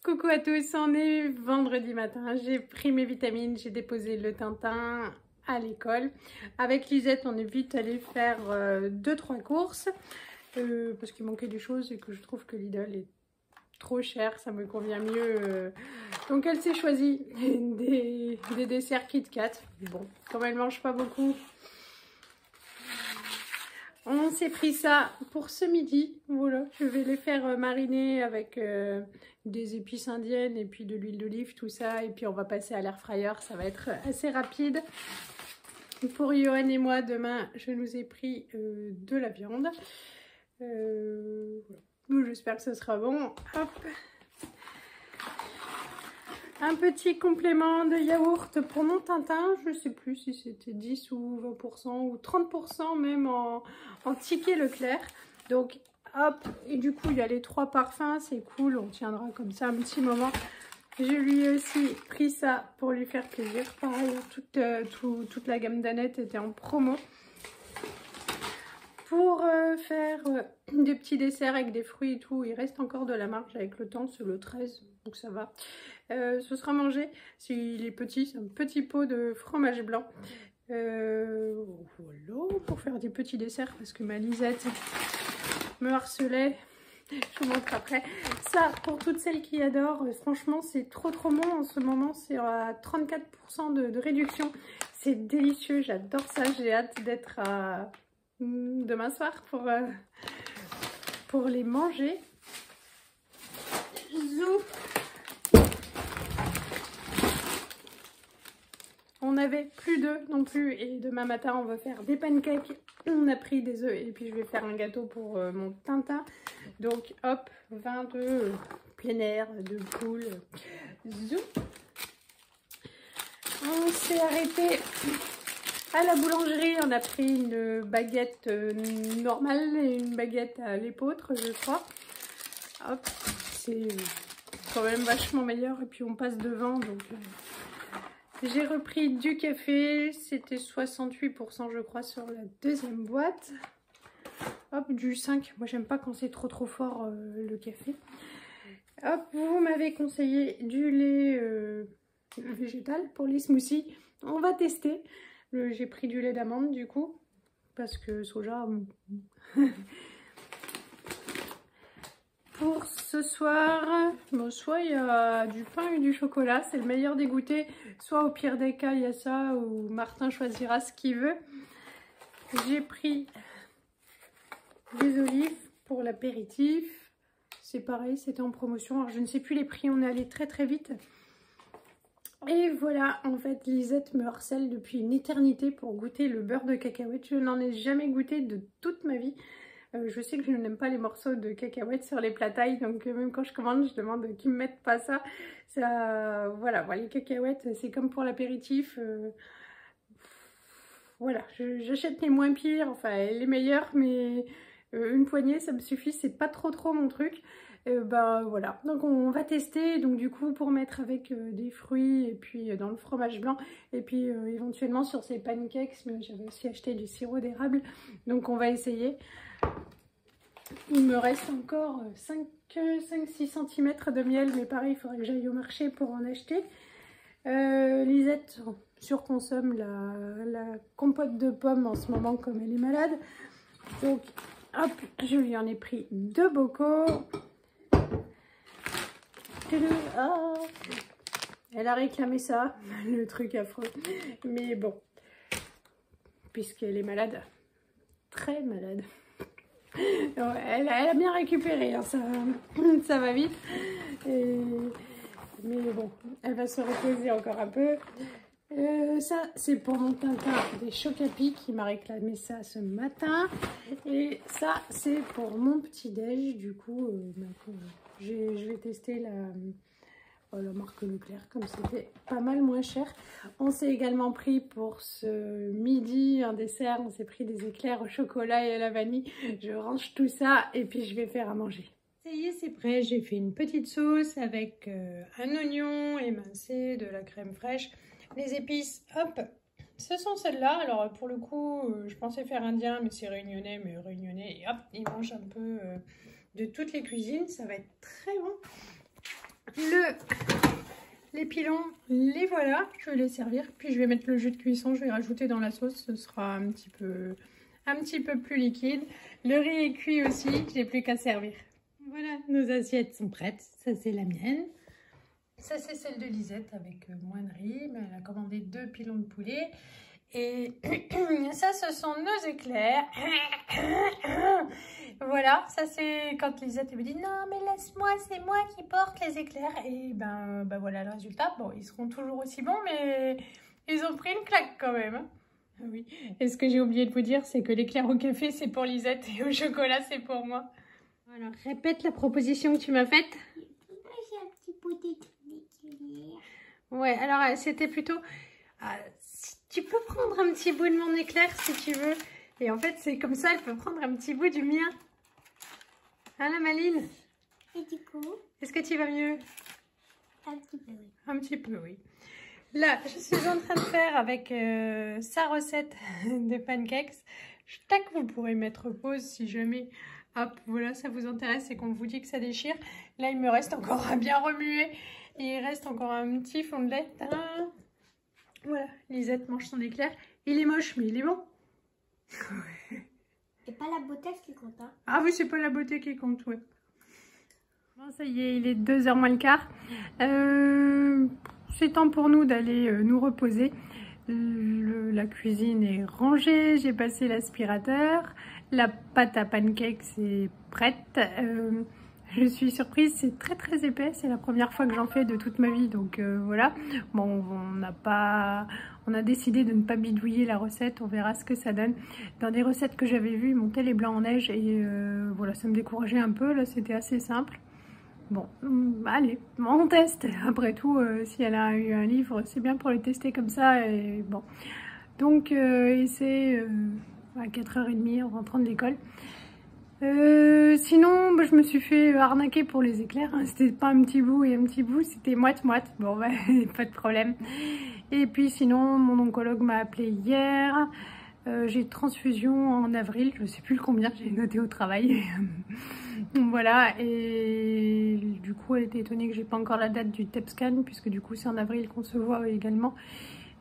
Coucou à tous, on est vendredi matin, j'ai pris mes vitamines, j'ai déposé le Tintin à l'école. Avec Lisette, on est vite allé faire 2-3 courses parce qu'il manquait des choses et que je trouve que Lidl est trop cher, ça me convient mieux. Donc elle s'est choisie des desserts Kit Kat. Bon, comme elle mange pas beaucoup, on s'est pris ça pour ce midi. Voilà, je vais les faire mariner avec des épices indiennes et puis de l'huile d'olive, tout ça. Et puis on va passer à l'air fryer, ça va être assez rapide. Pour Johan et moi, demain, je nous ai pris de la viande. Voilà. J'espère que ce sera bon. Hop. Un petit complément de yaourt pour mon Tintin. Je ne sais plus si c'était 10 ou 20% ou 30% même en ticket Leclerc. Donc hop, et du coup il y a les 3 parfums, c'est cool, on tiendra comme ça un petit moment. Je lui ai aussi pris ça pour lui faire plaisir. Pareil, toute la gamme d'Annette était en promo. Pour faire des petits desserts avec des fruits et tout, il reste encore de la marge avec le temps, c'est le 13, donc ça va. Ce sera mangé, s'il est petit, c'est un petit pot de fromage blanc. Voilà, pour faire des petits desserts, parce que ma Lisette me harcelait. Je vous montre après. Ça, pour toutes celles qui adorent, franchement, c'est trop bon. En ce moment, c'est à 34% de réduction. C'est délicieux, j'adore ça. J'ai hâte d'être à demain soir pour les manger. Zou. On n'avait plus d'œufs non plus et demain matin on va faire des pancakes. On a pris des œufs et puis je vais faire un gâteau pour mon Tintin. Donc hop, 22 plein air, de poule. Zou. On s'est arrêté à la boulangerie, on a pris une baguette normale et une baguette à l'épeautre, je crois. Hop, c'est quand même vachement meilleur et puis on passe devant donc... J'ai repris du café, c'était 68% je crois sur la deuxième boîte. Hop, du 5, moi j'aime pas quand c'est trop fort le café. Hop, vous m'avez conseillé du lait végétal pour les smoothies. On va tester. J'ai pris du lait d'amande du coup, parce que soja... Pour ce soir, bon, soit il y a du pain et du chocolat, c'est le meilleur des goûters, soit au pire des cas il y a ça, ou Martin choisira ce qu'il veut. J'ai pris des olives pour l'apéritif, c'est pareil, c'était en promotion, alors je ne sais plus les prix, on est allé très vite. Et voilà, en fait Lisette me harcèle depuis une éternité pour goûter le beurre de cacahuète, je n'en ai jamais goûté de toute ma vie. Je sais que je n'aime pas les morceaux de cacahuètes sur les plats thaï, donc même quand je commande, je demande qu'ils me mettent pas ça. Voilà, les cacahuètes, c'est comme pour l'apéritif. Voilà, j'achète les moins pires, enfin les meilleurs, mais une poignée, ça me suffit, c'est pas trop mon truc. Voilà, donc on va tester, donc du coup pour mettre avec des fruits et puis dans le fromage blanc et puis éventuellement sur ces pancakes, mais j'avais aussi acheté du sirop d'érable, donc on va essayer. Il me reste encore 5-6 cm de miel, mais pareil, il faudrait que j'aille au marché pour en acheter. Lisette surconsomme la compote de pommes en ce moment comme elle est malade. Donc, hop, je lui en ai pris 2 bocaux. Ah, elle a réclamé ça, le truc affreux. Mais bon, puisqu'elle est malade, très malade. Elle a bien récupéré, hein, ça va vite. Mais bon, elle va se reposer encore un peu. Ça, c'est pour mon Tintin des Chocapic qui m'a réclamé ça ce matin. Et ça, c'est pour mon petit-déj. Du coup, je vais tester la marque Leclerc, comme c'était pas mal moins cher. On s'est également pris pour ce midi un dessert, on s'est pris des éclairs au chocolat et à la vanille. Je range tout ça et puis je vais faire à manger. Ça y est, c'est prêt, j'ai fait une petite sauce avec un oignon émincé, de la crème fraîche, les épices, hop, ce sont celles-là. Alors pour le coup, je pensais faire indien, mais c'est réunionnais, et hop, ils mangent un peu de toutes les cuisines, ça va être très bon. les pilons, les voilà. Je vais les servir. Puis je vais mettre le jus de cuisson. Je vais rajouter dans la sauce. Ce sera un petit peu plus liquide. Le riz est cuit aussi. J'ai plus qu'à servir. Voilà, nos assiettes sont prêtes. Ça, c'est la mienne. Ça, c'est celle de Lisette avec moins de riz. Mais elle a commandé 2 pilons de poulet. Et ça, ce sont nos éclairs. Voilà, ça c'est quand Lisette me dit non mais laisse-moi, c'est moi qui porte les éclairs. Et ben voilà le résultat. Bon, ils seront toujours aussi bons, mais ils ont pris une claque quand même. Hein. Oui. Et ce que j'ai oublié de vous dire, c'est que l'éclair au café, c'est pour Lisette et au chocolat, c'est pour moi. Alors, répète la proposition que tu m'as faite. J'ai un petit pot d'éclair. Ouais, alors c'était plutôt... tu peux prendre un petit bout de mon éclair si tu veux. Et en fait, c'est comme ça, elle peut prendre un petit bout du mien. Hein, la Maline? Et du coup, est-ce que tu vas mieux? un petit peu, oui. Un petit peu, oui. Là, je suis en train de faire avec sa recette de pancakes. Tac, vous pourrez mettre pause si jamais, hop, voilà, ça vous intéresse et qu'on vous dit que ça déchire. Là, il me reste encore à bien remuer. Et il reste encore un petit fond de lait. Tadam! Voilà, Lisette mange son éclair. Il est moche, mais il est bon. C'est pas la beauté qui compte, hein. Ah oui, c'est pas la beauté qui compte, ouais. Bon, ça y est, il est 2h moins le quart. C'est temps pour nous d'aller nous reposer. La cuisine est rangée, j'ai passé l'aspirateur. La pâte à pancakes est prête. Je suis surprise, c'est très très épais, c'est la première fois que j'en fais de toute ma vie, donc voilà. Bon, on a décidé de ne pas bidouiller la recette, on verra ce que ça donne. Dans des recettes que j'avais vues, ils montaient les blancs en neige et voilà, ça me décourageait un peu, là c'était assez simple. Bon, allez, on teste. Après tout, si elle a eu un livre, c'est bien pour le tester comme ça, et bon. Donc, c'est à 4h30 en rentrant de l'école. Sinon, je me suis fait arnaquer pour les éclairs. Hein. C'était pas un petit bout et un petit bout, c'était moite-moite. Bon, bah, pas de problème. Et puis sinon, mon oncologue m'a appelé hier. J'ai transfusion en avril, je sais plus le combien, j'ai noté au travail. Voilà, et du coup, elle était étonnée que j'ai pas encore la date du TEP scan, puisque du coup, c'est en avril qu'on se voit également.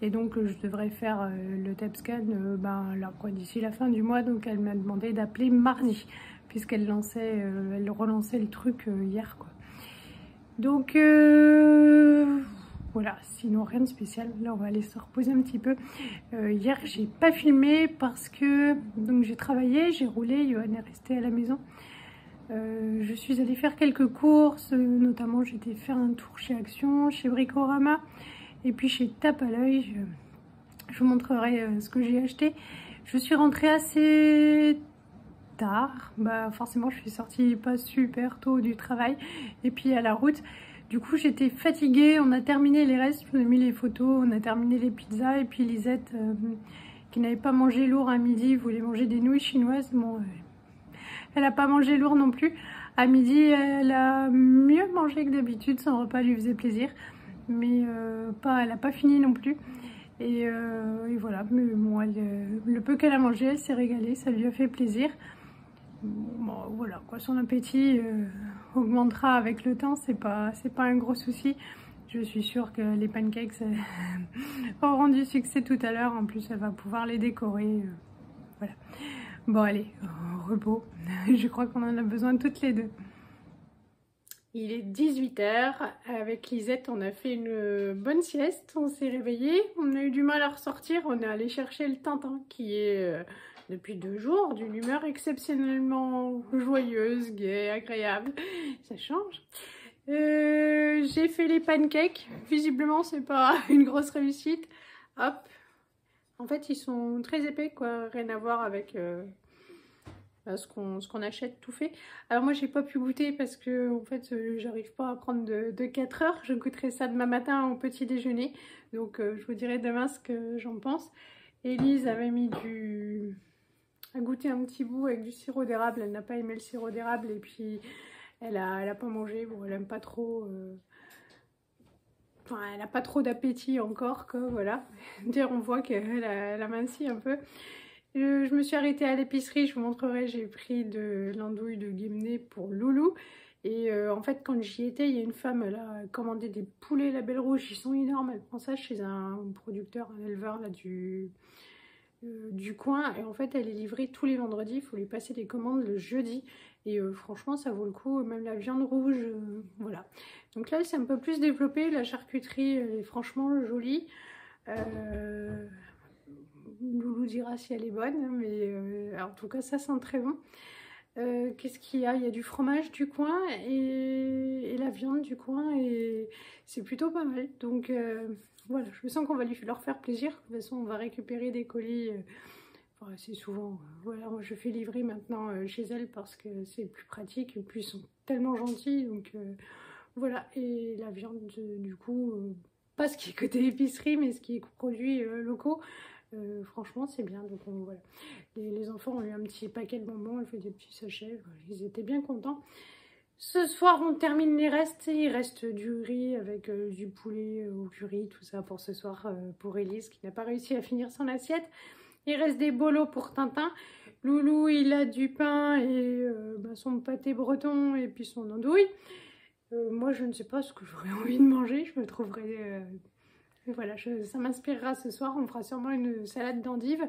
Et donc, je devrais faire le TEP scan là, d'ici la fin du mois. Donc, elle m'a demandé d'appeler mardi, puisqu'elle elle relançait le truc hier, quoi. Donc, voilà, sinon rien de spécial. Là, on va aller se reposer un petit peu. Hier, j'ai pas filmé parce que donc j'ai travaillé, j'ai roulé, Johan est resté à la maison. Je suis allée faire quelques courses, notamment j'étais faire un tour chez Action, chez Bricorama et puis chez Tape à l'œil. Je vous montrerai ce que j'ai acheté. Je suis rentrée assez tard, forcément je suis sortie pas super tôt du travail et puis à la route. Du coup j'étais fatiguée, on a terminé les restes, je vous ai mis les photos, on a terminé les pizzas et puis Lisette qui n'avait pas mangé lourd à midi, voulait manger des nouilles chinoises. Bon, elle n'a pas mangé lourd non plus. À midi, elle a mieux mangé que d'habitude, son repas lui faisait plaisir. Mais elle n'a pas fini non plus. Et voilà, mais bon, le peu qu'elle a mangé, elle s'est régalée, ça lui a fait plaisir. Bon, voilà, quoi, son appétit augmentera avec le temps, c'est pas un gros souci. Je suis sûre que les pancakes auront du succès tout à l'heure. En plus, elle va pouvoir les décorer. Voilà. Bon, allez, repos. Je crois qu'on en a besoin toutes les deux. Il est 18h. Avec Lisette, on a fait une bonne sieste. On s'est réveillé. On a eu du mal à ressortir. On est allé chercher le Tintin qui est, depuis 2 jours, d'une humeur exceptionnellement joyeuse, gaie, agréable. Ça change. J'ai fait les pancakes. Visiblement, c'est pas une grosse réussite. Hop. En fait, ils sont très épais, quoi. Rien à voir avec ce qu'on achète tout fait. Alors moi, j'ai pas pu goûter parce que, en fait, j'arrive pas à prendre de 4 heures. Je goûterai ça demain matin au petit déjeuner. Donc, je vous dirai demain ce que j'en pense. Élise avait mis à goûter un petit bout avec du sirop d'érable. Elle n'a pas aimé le sirop d'érable et puis elle a pas mangé. Bon, elle aime pas trop... Enfin, elle n'a pas trop d'appétit encore, quoi, voilà. D'ailleurs, on voit qu'elle a minci un peu. Je me suis arrêtée à l'épicerie, je vous montrerai, j'ai pris de l'andouille de Guémené pour Loulou. Et en fait, quand j'y étais, il y a une femme, elle a commandé des poulets label rouge, ils sont énormes. Elle prend ça chez un producteur, un éleveur là, du coin. Et en fait, elle est livrée tous les vendredis. Il faut lui passer des commandes le jeudi. Et franchement, ça vaut le coup. Même la viande rouge, voilà. Donc là, c'est un peu plus développé. La charcuterie est franchement jolie. Loulou dira si elle est bonne, mais en tout cas, ça sent très bon. Qu'est-ce qu'il y a? Il y a du fromage du coin et la viande du coin et c'est plutôt pas mal. Donc voilà, je sens qu'on va leur faire plaisir. De toute façon, on va récupérer des colis assez souvent. Voilà, moi je fais livrer maintenant chez elle parce que c'est plus pratique et puis ils sont tellement gentils. Donc voilà, et la viande du coup, pas ce qui est côté épicerie, mais ce qui est produits locaux. Franchement c'est bien, donc voilà. Les enfants ont eu un petit paquet de bonbons, elle fait des petits sachets, voilà, ils étaient bien contents. Ce soir on termine les restes, il reste du riz avec du poulet au curry, tout ça pour ce soir pour Elise qui n'a pas réussi à finir son assiette. Il reste des bolos pour Tintin. Loulou il a du pain et son pâté breton et puis son andouille. Moi je ne sais pas ce que j'aurais envie de manger, je me trouverai... Voilà, ça m'inspirera ce soir. On fera sûrement une salade d'endives.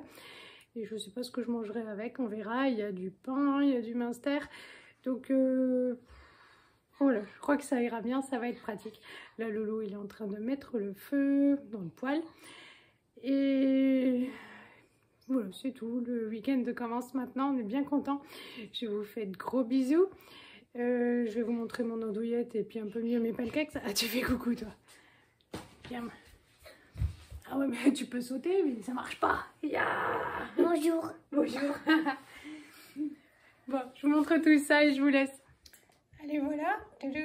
Et je ne sais pas ce que je mangerai avec. On verra. Il y a du pain, il y a du minster. Donc voilà, je crois que ça ira bien. Ça va être pratique. Là, Lolo, il est en train de mettre le feu dans le poêle. Et voilà, c'est tout. Le week-end commence maintenant. On est bien content. Je vous fais de gros bisous. Je vais vous montrer mon andouillette et puis un peu mieux mes pancakes. Ah, tu fais coucou, toi. Viens. Ah ouais, mais tu peux sauter, mais ça marche pas. Yeah. Bonjour. Bonjour. Bon, je vous montre tout ça et je vous laisse. Allez, voilà. Toudou.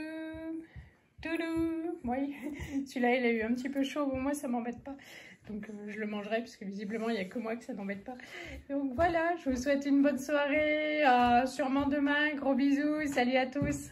Toudou. Oui, celui-là, il a eu un petit peu chaud. Bon, moi, ça m'embête pas. Donc, je le mangerai, parce que visiblement, il n'y a que moi que ça n'embête pas. Donc, voilà, je vous souhaite une bonne soirée. Sûrement demain. Gros bisous. Salut à tous.